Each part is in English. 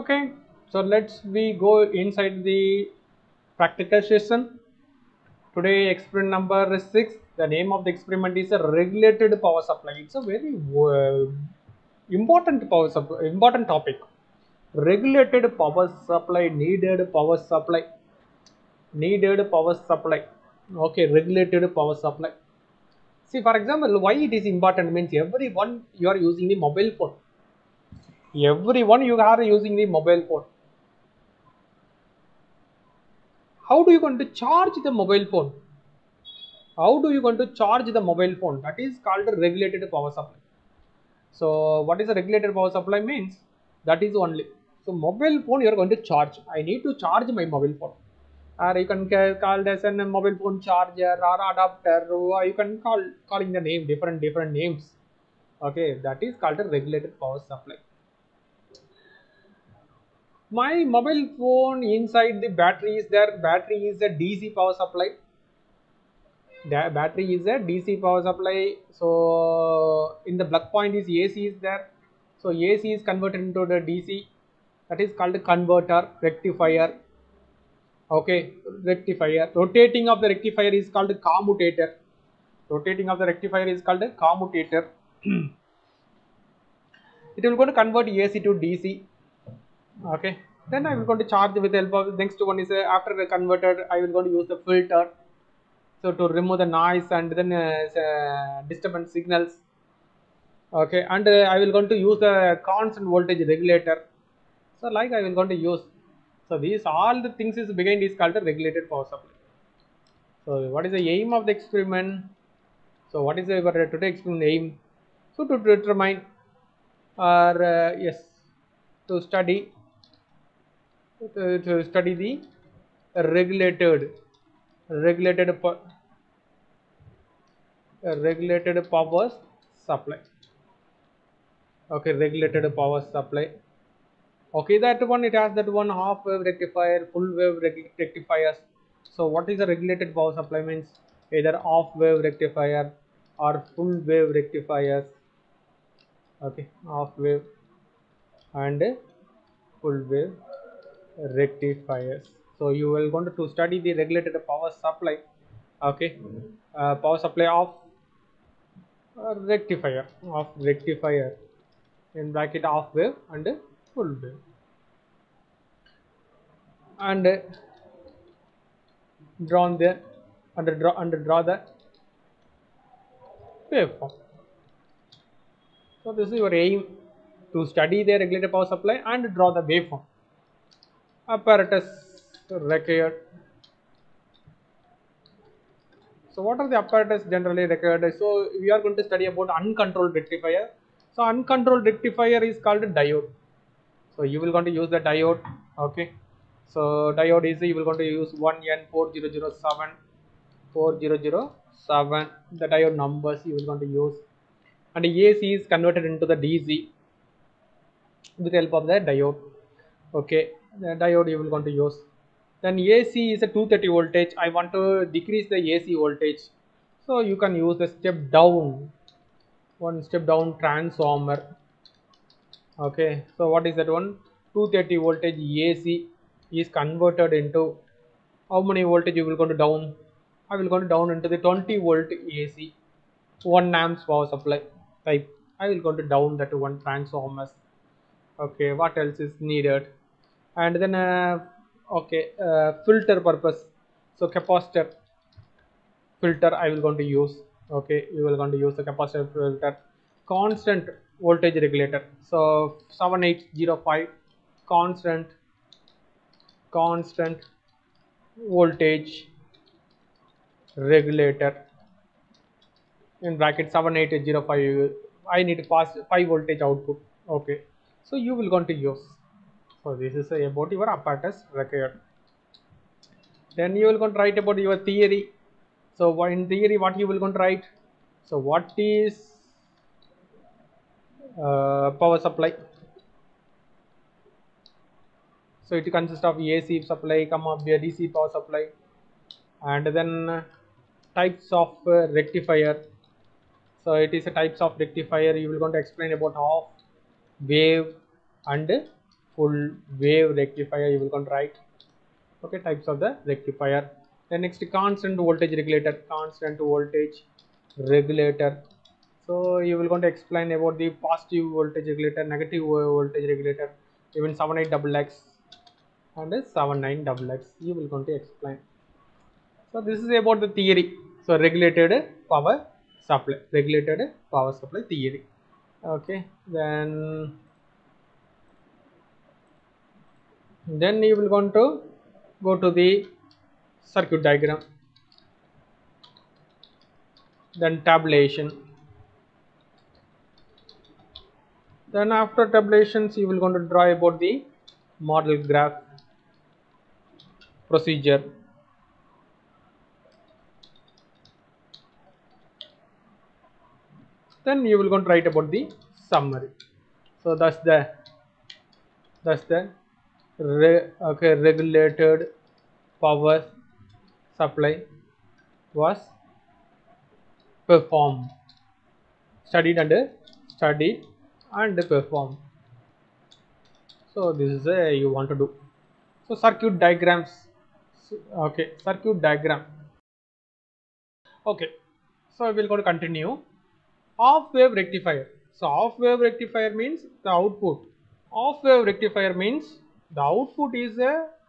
Okay, so let's we go inside the practical session. Today experiment number 6. The name of the experiment is a regulated power supply. It's a very important power supply, important topic. Regulated power supply, needed power supply. Okay, regulated power supply. See, for example, why it is important means everyone you are using the mobile phone. Everyone you are using the mobile phone. How do you going to charge the mobile phone? How do you going to charge the mobile phone? That is called a regulated power supply. So what is a regulated power supply means? That is only. So mobile phone you are going to charge. I need to charge my mobile phone. Or you can call it as a mobile phone charger or adapter. Or you can calling the name different names. Okay, that is called a regulated power supply. My mobile phone inside the battery is there. Battery is a DC power supply. The battery is a DC power supply. So in the plug point is AC is there. So AC is converted into the DC. That is called converter, rectifier. Okay, rectifier. Rotating of the rectifier is called commutator. Rotating of the rectifier is called a commutator. It will go to convert AC to DC. Okay. Then I will going to charge with the help of next one is after the converter I will going to use the filter. So to remove the noise and then disturbance signals. Okay, and I will going to use the constant voltage regulator. So like I will going to use. So these all the things is behind is called a regulated power supply. So what is the aim of the experiment? So what is the today experiment aim? So to determine or yes, to study to study the regulated regulated regulated power supply. Okay, regulated power supply. Okay, that one it has that one half wave rectifier, full wave rectifiers. So what is a regulated power supply means? Either half wave rectifier or full wave rectifiers. Okay, half wave and full wave rectifiers. So you will going to study the regulated power supply. Okay, power supply of rectifier in bracket half wave and full wave. And drawn there draw the waveform. So this is your aim, to study the regulated power supply and draw the waveform. Apparatus required. So what are the apparatus generally required? So we are going to study about uncontrolled rectifier. So uncontrolled rectifier is called diode. So you will going to use the diode. Okay. So diode is you will going to use 1N4007 4007, the diode numbers you will going to use, and AC is converted into the DC with the help of the diode. Okay, the diode you will going to use. Then AC is a 230 voltage. I want to decrease the AC voltage, so you can use the step down, one step down transformer. Okay, so what is that one? 230 voltage AC is converted into how many voltage you will go to down? I will go down into the 20 volt AC, 1 amps power supply type. I will go to down that one transformers. Okay, what else is needed? And then okay, filter purpose. So capacitor filter I will going to use. Okay, you will going to use the capacitor filter. Constant voltage regulator. So 7805 constant voltage regulator in bracket 7805. I need to pass 5 voltage output. Okay, so you will going to use. So this is about your apparatus required. Then you will going to write about your theory. So in theory what you will going to write? So what is power supply? So it consists of AC supply, DC power supply, and then types of rectifier. So it is a types of rectifier. You will going to explain about half wave and full wave rectifier you will going to write. Okay, types of the rectifier. Then next, constant voltage regulator. Constant voltage regulator. So you will going to explain about the positive voltage regulator, negative voltage regulator, even 78XX and 79XX you will going to explain. So this is about the theory. So regulated power supply, regulated power supply theory. Okay, then you will want to go to the circuit diagram, then tabulation. Then after tabulations you will going to draw about the model graph procedure. Then you will going to write about the summary. So that's the regulated power supply was performed, studied and performed. So this is you want to do. So circuit diagrams. Okay, circuit diagram. Okay, so we will go to continue. Half wave rectifier. So half wave rectifier means the output. Half wave rectifier means the output is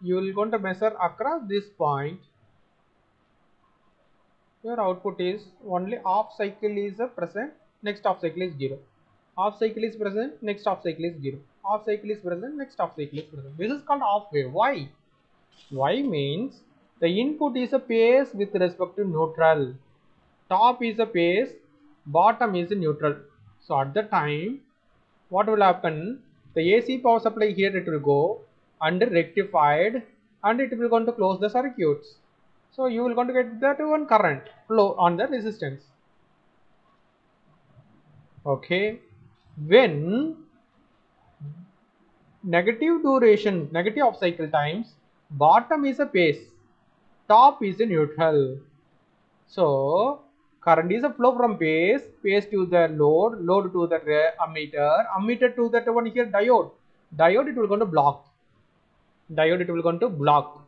you will going to measure across this point. Your output is only half cycle is present, next half cycle is 0. Half cycle is present, next half cycle is 0. Half cycle is present, next half cycle is present. This is called half wave. Why? Why means the input is a phase with respect to neutral. Top is a phase, bottom is a neutral. So at the time, what will happen? The AC power supply here it will go and rectified and it will going to close the circuits. So you will going to get that one current flow on the resistance. Okay, when negative duration, negative off cycle times, bottom is a phase, top is a neutral. So current is a flow from phase to the load to the ammeter to that one here diode it will going to block, it will going to block.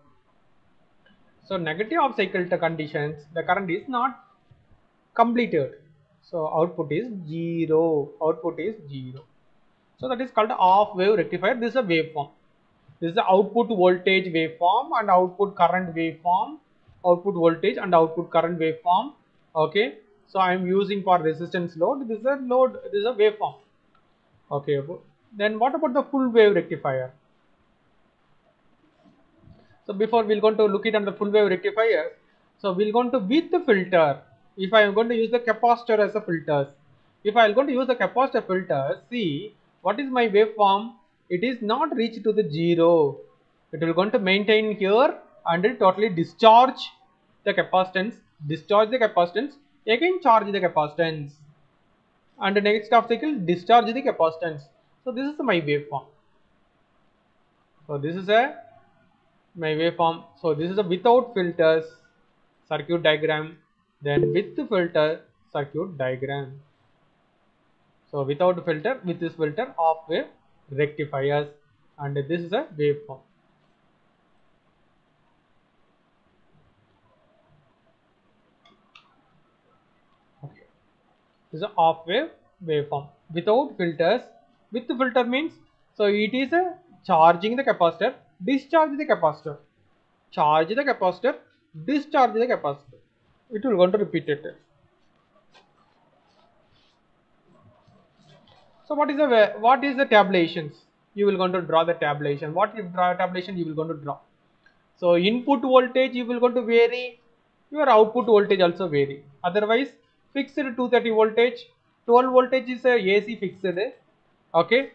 So negative off cycle conditions, the current is not completed. So output is 0. Output is 0. So that is called half wave rectifier. This is a waveform. This is the output voltage waveform and output current waveform. Output voltage and output current waveform. Okay. So I am using for resistance load. This is a load. This is a waveform. Okay. Then what about the full wave rectifier? So before we'll going to look it on the full wave rectifier. So we'll going to with the filter. If I am going to use the capacitor as a filters. If I am going to use the capacitor filter, see what is my waveform? It is not reached to the 0. It will going to maintain here and it totally discharge the capacitance, again charge the capacitance, and the next half cycle discharge the capacitance. So this is my waveform. So this is my waveform. So this is a without filters circuit diagram, then with filter circuit diagram. So without filter, with this filter, half wave rectifiers, and this is a waveform. Okay, this is a half wave waveform. Without filters, with the filter means, so it is a charging the capacitor, discharge the capacitor, charge the capacitor, discharge the capacitor. It will going to repeat it. So what is the tabulations? You will going to draw the tabulation. What if draw tabulation you will going to draw? So input voltage you will going to vary, your output voltage also vary. Otherwise fixed 230 voltage, 12 voltage is a AC fixed. Okay,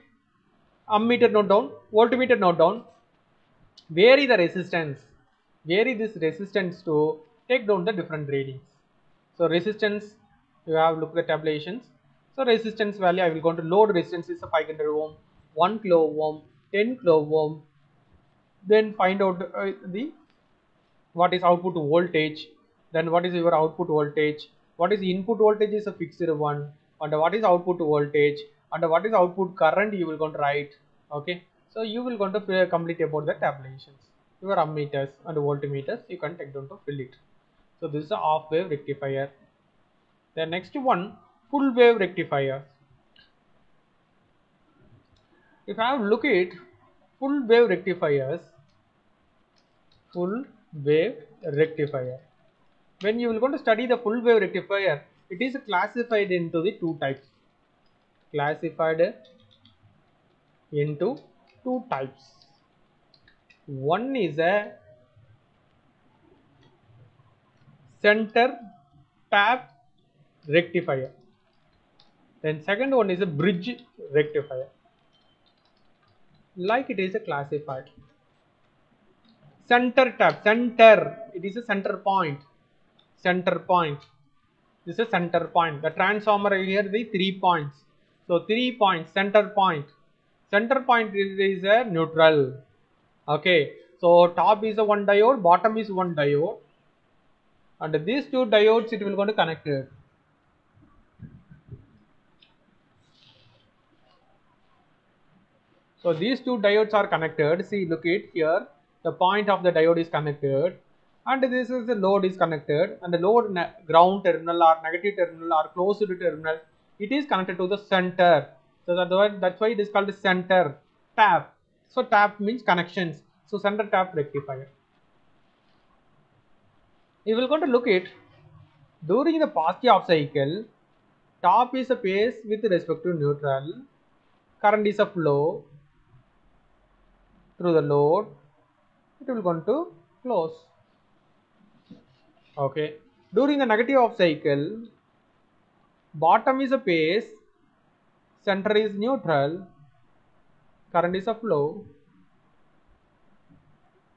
ammeter note down, voltmeter note down. Vary the resistance, vary this resistance to take down the different readings. So resistance, you have looked at the tabulations. So resistance value I will go to load resistance is a 500 ohm, 1 kilo ohm, 10 kilo ohm. Then find out the what is output voltage, then what is your output voltage, what is input voltage is a fixed one, and what is output voltage, and what is output current you will going to write. Okay, So you will going to complete about the tabulations. Your ammeters and voltmeters you can take down to fill it. So this is a half wave rectifier. The next one, full wave rectifier. If I have look at full wave rectifiers, full wave rectifier. When you will going to study the full wave rectifier, it is classified into the two types. Classified into two types. One is a center tap rectifier. Then second one is a bridge rectifier. Like it is a classified. Center tap, center, it is a center point. Center point. This is a center point. The transformer here the 3 points. So 3 points, center point. Center point is a neutral. Okay. So top is a one diode, bottom is one diode. And these two diodes it will going to connect it. So these two diodes are connected. See, look it here. The point of the diode is connected, and this is the load is connected, and the load ground terminal or negative terminal or closed terminal, it is connected to the center. So that's why it is called the center tap. So tap means connections. So center tap rectifier. We will going to look at during the positive half cycle. Top is a phase with respect to neutral. Current is a flow through the load. It will going to close. Okay. During the negative half cycle, bottom is a phase, center is neutral, current is a flow.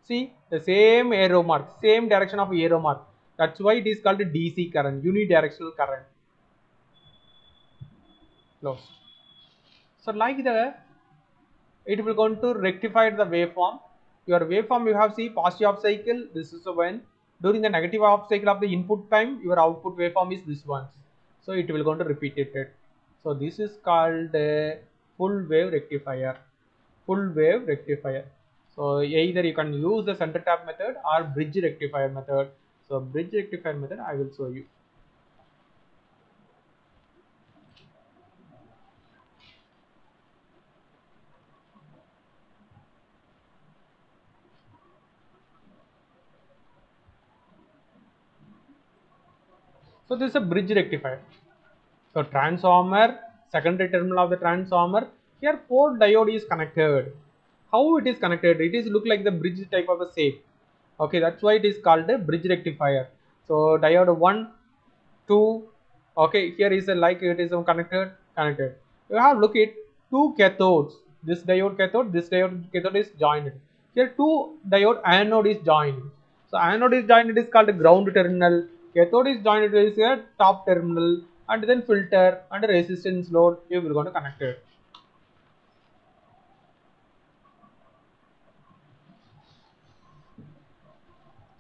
See the same arrow mark, same direction of arrow mark. That's why it is called DC current, unidirectional current. Close. So like it will going to rectify the waveform. Your waveform you have see positive half cycle. This is when during the negative half cycle of the input time, your output waveform is this one. So it will going to repeat it. So this is called a full wave rectifier. Full wave rectifier. So either you can use the center tap method or bridge rectifier method. So bridge rectifier method I will show you. So this is a bridge rectifier. So transformer, secondary terminal of the transformer, here 4 diode is connected. How it is connected? It is look like the bridge type of a shape. Okay, that's why it is called a bridge rectifier. So diode 1, 2, okay, here is a like it is connected. You have look at 2 cathodes. This diode cathode is joined. Here 2 diode anode is joined. So anode is joined, it is called a ground terminal. Cathode is joined, it is a top terminal, and then filter and resistance load you will going to connect it.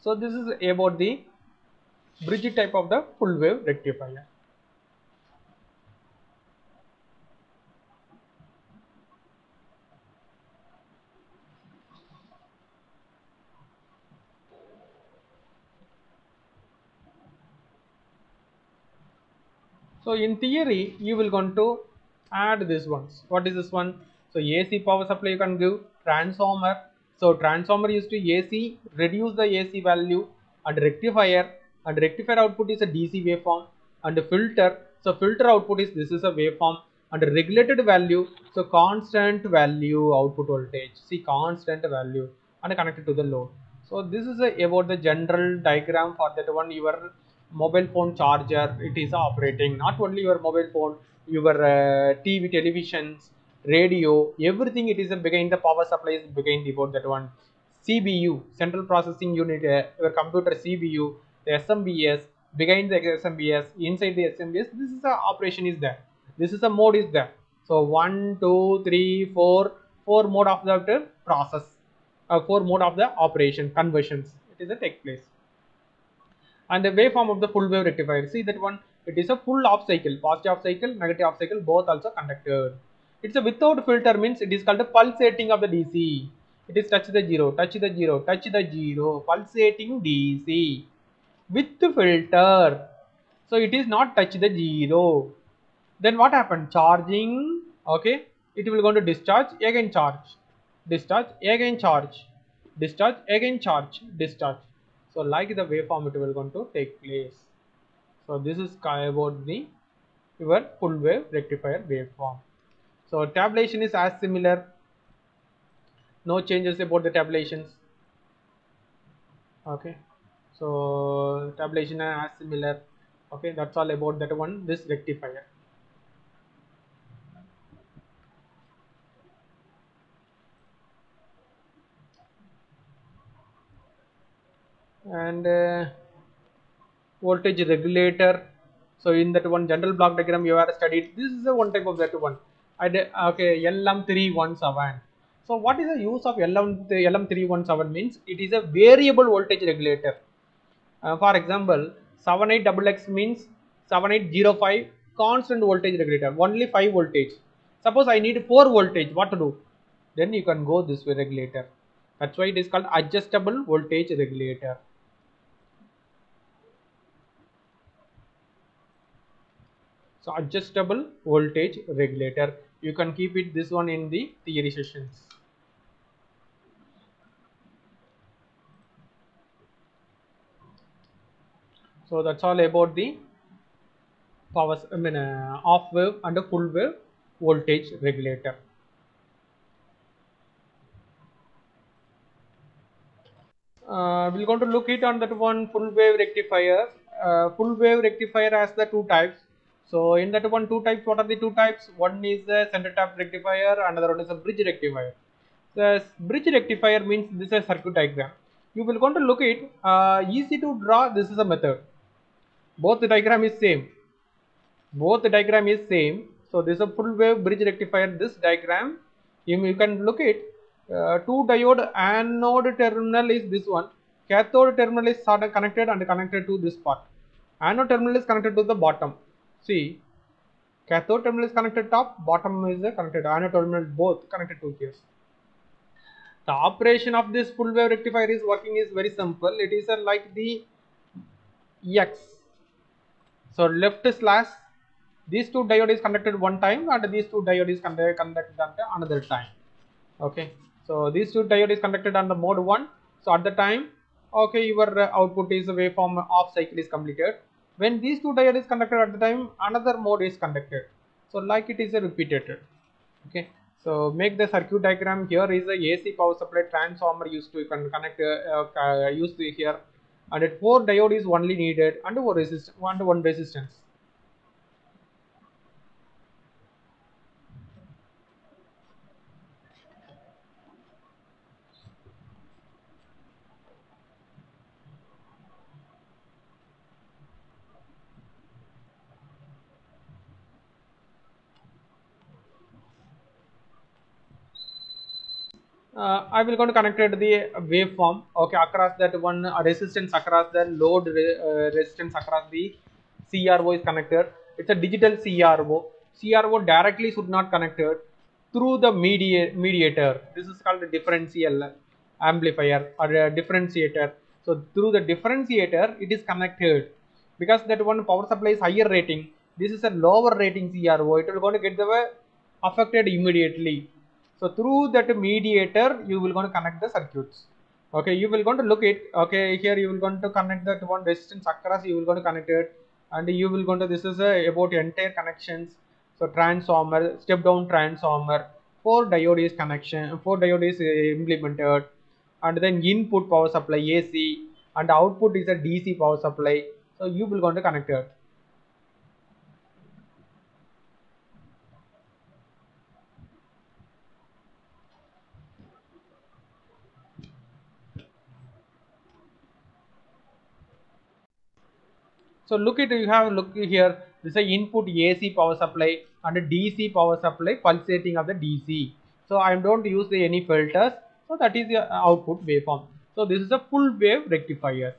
So this is about the bridge type of the full wave rectifier. So in theory, you will going to add this ones. What is this one? So AC power supply you can give, transformer. So transformer used to AC, reduce the AC value, and rectifier output is a DC waveform, and filter. So filter output is this is a waveform, and regulated value. So constant value output voltage. See constant value and connected to the load. So this is about the general diagram for that one. Your mobile phone charger it is operating, not only your mobile phone, your TV, televisions, radio, everything it is behind the power supply is behind about that one. CBU, central processing unit, your computer CBU, the SMBS, behind the SMBS, inside the SMBS, this is the operation is there, this is a mode is there. So 1 2 3 4 4 mode of the process, 4 mode of the operation conversions it is a take place. And the waveform of the full wave rectifier, see that one, it is a full half cycle, positive half cycle, negative half cycle, both also conducted. It's a without filter means it is called the pulsating of the DC. It is touch the zero, touch the zero, touch the zero, pulsating DC with filter. So it is not touch the zero. Then what happened? Charging. Okay, it will go to discharge, again charge, discharge, again charge, discharge, again charge, discharge. So like the waveform it will going to take place. So this is about the your full wave rectifier waveform. So tabulation is as similar, no changes about the tabulations. Okay, so tabulation as similar. Okay, that's all about that one, this rectifier. And voltage regulator. So in that one general block diagram you have studied, this is the one type of that one. Okay, LM317. So what is the use of LM317 means it is a variable voltage regulator. For example, 78XX means 7805 constant voltage regulator, only 5 voltage. Suppose I need 4 voltage, what to do? Then you can go this way regulator. That's why it is called adjustable voltage regulator. So adjustable voltage regulator, you can keep it this one in the theory sessions. So that's all about the power, off wave and a full wave voltage regulator. We're going to look it on that one full wave rectifier. Full wave rectifier has the two types. So in that one two types, what are the two types? One is a center tap rectifier, another one is a bridge rectifier. The bridge rectifier means this is a circuit diagram. You will going to look it, easy to draw. This is a method. Both the diagram is same. Both the diagram is same. So this is a full wave bridge rectifier. This diagram, you can look it. Two diode anode terminal is this one. Cathode terminal is sort of connected and connected to this part. Anode terminal is connected to the bottom. See, cathode terminal is connected top, bottom is connected. Anode terminal both connected to here. The operation of this full wave rectifier is working is very simple. It is like the X. So left slash, these two diode is conducted one time and these two diode is conducted at another time. Okay, so these two diode is conducted on the mode 1. So at the time, okay, your output is waveform off cycle is completed. When these two diode is conducted at the time, another mode is conducted. So like it is repeated. Okay, so make the circuit diagram. Here is a AC power supply transformer used to connect used to here, and 4 diode is only needed and one resistance. I will going to connect the waveform, okay, across that one resistance, across the load resistance, across the CRO is connected. It's a digital CRO. CRO directly should not connected through the mediator. This is called a differential amplifier or a differentiator. So through the differentiator it is connected, because that one power supply is higher rating. This is a lower rating CRO. It will going to get the affected immediately. So through that mediator, you will going to connect the circuits. Okay, you will going to look it. Okay, here you will going to connect that one resistance across. You will going to connect it, and you will going to. This is about entire connections. So transformer, step down transformer, 4 diode is connection, 4 diode is implemented, and then input power supply AC, and output is a DC power supply. So you will going to connect it. So look at, you have look here, this is a input AC power supply and a DC power supply pulsating of the DC. So I don't use any filters. So that is the output waveform. So this is a full wave rectifier.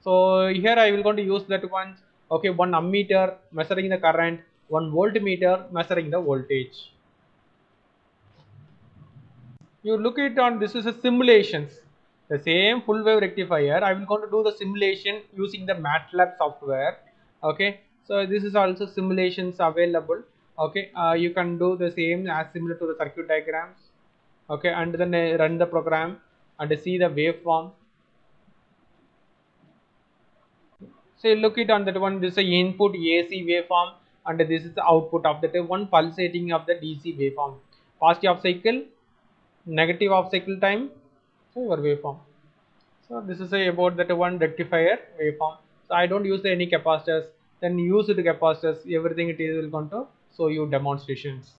So here I will going to use that one. Okay, one ammeter measuring the current, one voltmeter measuring the voltage. You look it on, this is a simulations. The same full wave rectifier, I will going to do the simulation using the MATLAB software. Okay, so this is also simulations available. Okay, you can do the same as similar to the circuit diagrams. Okay, and then run the program and see the waveform. So you look it on that one, this is the input AC waveform and this is the output of that one pulsating of the DC waveform. Positive of cycle, negative of cycle time, so your waveform. So this is about that one rectifier waveform. So I don't use any capacitors, then use the capacitors, everything it is will going to show you demonstrations.